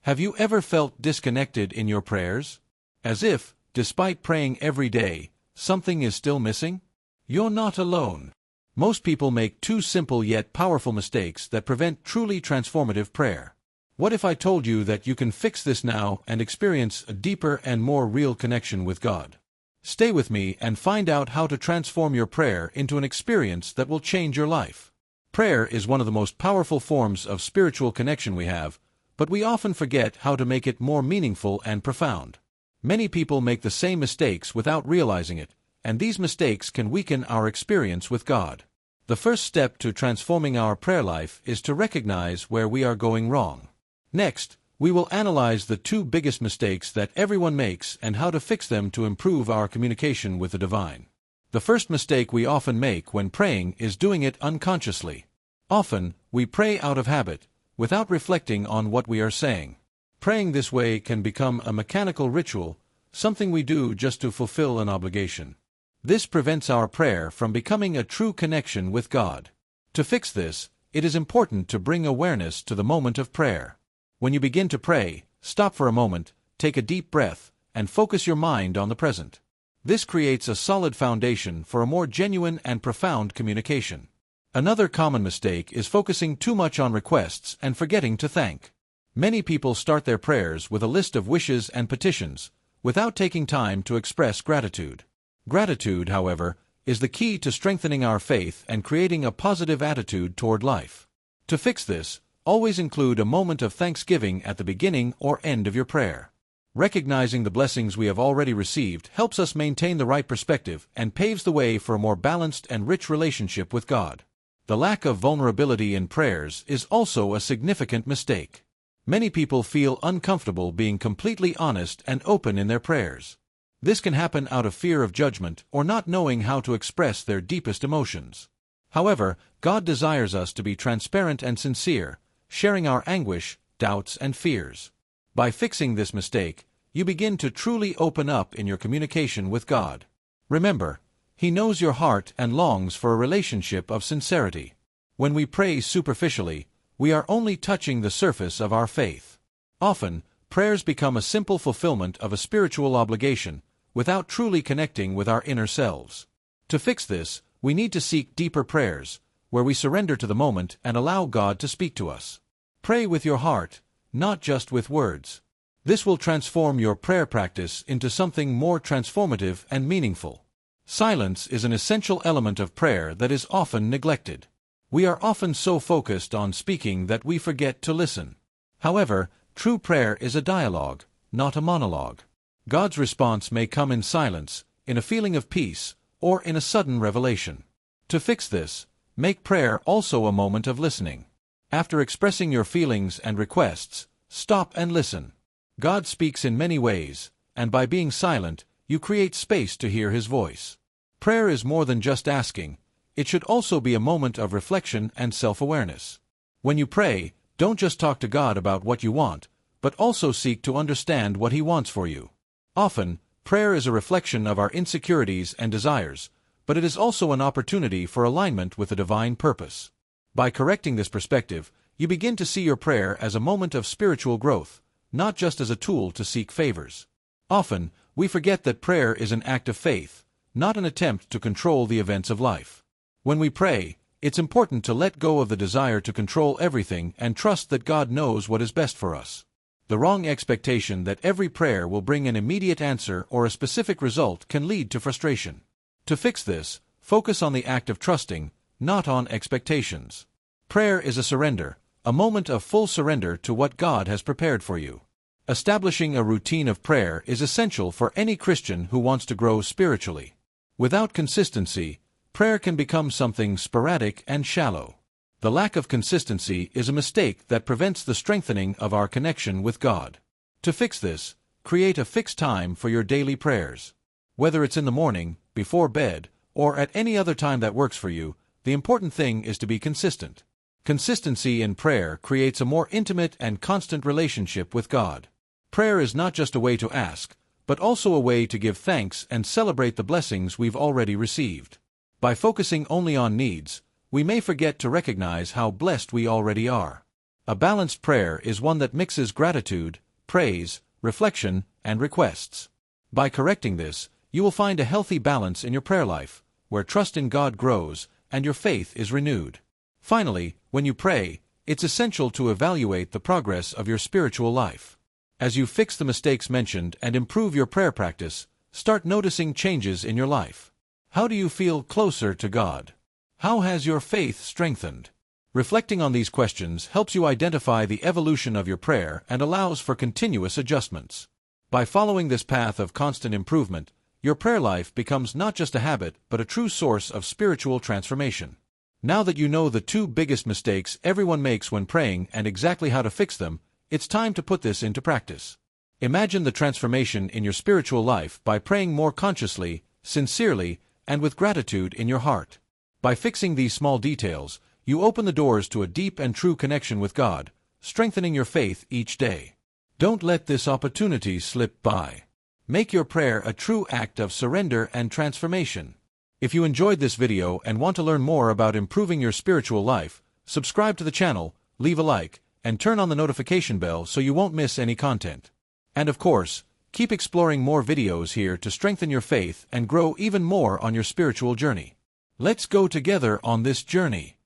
Have you ever felt disconnected in your prayers? As if, despite praying every day, something is still missing? You're not alone. Most people make two simple yet powerful mistakes that prevent truly transformative prayer. What if I told you that you can fix this now and experience a deeper and more real connection with God? Stay with me and find out how to transform your prayer into an experience that will change your life. Prayer is one of the most powerful forms of spiritual connection we have, but we often forget how to make it more meaningful and profound. Many people make the same mistakes without realizing it, and these mistakes can weaken our experience with God. The first step to transforming our prayer life is to recognize where we are going wrong. Next, we will analyze the two biggest mistakes that everyone makes and how to fix them to improve our communication with the divine. The first mistake we often make when praying is doing it unconsciously. Often, we pray out of habit, without reflecting on what we are saying. Praying this way can become a mechanical ritual, something we do just to fulfill an obligation. This prevents our prayer from becoming a true connection with God. To fix this, it is important to bring awareness to the moment of prayer. When you begin to pray, stop for a moment, take a deep breath, and focus your mind on the present. This creates a solid foundation for a more genuine and profound communication. Another common mistake is focusing too much on requests and forgetting to thank. Many people start their prayers with a list of wishes and petitions, without taking time to express gratitude. Gratitude, however, is the key to strengthening our faith and creating a positive attitude toward life. To fix this, always include a moment of thanksgiving at the beginning or end of your prayer. Recognizing the blessings we have already received helps us maintain the right perspective and paves the way for a more balanced and rich relationship with God. The lack of vulnerability in prayers is also a significant mistake. Many people feel uncomfortable being completely honest and open in their prayers. This can happen out of fear of judgment or not knowing how to express their deepest emotions. However, God desires us to be transparent and sincere, sharing our anguish, doubts, and fears. By fixing this mistake, you begin to truly open up in your communication with God. Remember, He knows your heart and longs for a relationship of sincerity. When we pray superficially, we are only touching the surface of our faith. Often, prayers become a simple fulfillment of a spiritual obligation, without truly connecting with our inner selves. To fix this, we need to seek deeper prayers, where we surrender to the moment and allow God to speak to us. Pray with your heart, not just with words. This will transform your prayer practice into something more transformative and meaningful. Silence is an essential element of prayer that is often neglected. We are often so focused on speaking that we forget to listen. However, true prayer is a dialogue, not a monologue. God's response may come in silence, in a feeling of peace, or in a sudden revelation. To fix this, make prayer also a moment of listening. After expressing your feelings and requests, stop and listen. God speaks in many ways, and by being silent, you create space to hear His voice. Prayer is more than just asking. It should also be a moment of reflection and self-awareness. When you pray, don't just talk to God about what you want, but also seek to understand what He wants for you. Often, prayer is a reflection of our insecurities and desires, but it is also an opportunity for alignment with the divine purpose. By correcting this perspective, you begin to see your prayer as a moment of spiritual growth, not just as a tool to seek favors. Often, we forget that prayer is an act of faith, not an attempt to control the events of life. When we pray, it's important to let go of the desire to control everything and trust that God knows what is best for us. The wrong expectation that every prayer will bring an immediate answer or a specific result can lead to frustration. To fix this, focus on the act of trusting, not on expectations. Prayer is a surrender, a moment of full surrender to what God has prepared for you. Establishing a routine of prayer is essential for any Christian who wants to grow spiritually. Without consistency, prayer can become something sporadic and shallow. The lack of consistency is a mistake that prevents the strengthening of our connection with God. To fix this, create a fixed time for your daily prayers. Whether it's in the morning, before bed, or at any other time that works for you, the important thing is to be consistent. Consistency in prayer creates a more intimate and constant relationship with God. Prayer is not just a way to ask, but also a way to give thanks and celebrate the blessings we've already received. By focusing only on needs, we may forget to recognize how blessed we already are. A balanced prayer is one that mixes gratitude, praise, reflection, and requests. By correcting this, you will find a healthy balance in your prayer life, where trust in God grows and your faith is renewed. Finally, when you pray, it's essential to evaluate the progress of your spiritual life. As you fix the mistakes mentioned and improve your prayer practice, start noticing changes in your life. How do you feel closer to God? How has your faith strengthened? Reflecting on these questions helps you identify the evolution of your prayer and allows for continuous adjustments. By following this path of constant improvement, your prayer life becomes not just a habit but a true source of spiritual transformation. Now that you know the two biggest mistakes everyone makes when praying and exactly how to fix them, it's time to put this into practice. Imagine the transformation in your spiritual life by praying more consciously, sincerely, and with gratitude in your heart. By fixing these small details, you open the doors to a deep and true connection with God, strengthening your faith each day. Don't let this opportunity slip by. Make your prayer a true act of surrender and transformation. If you enjoyed this video and want to learn more about improving your spiritual life, subscribe to the channel, leave a like, and turn on the notification bell so you won't miss any content. And of course, keep exploring more videos here to strengthen your faith and grow even more on your spiritual journey. Let's go together on this journey.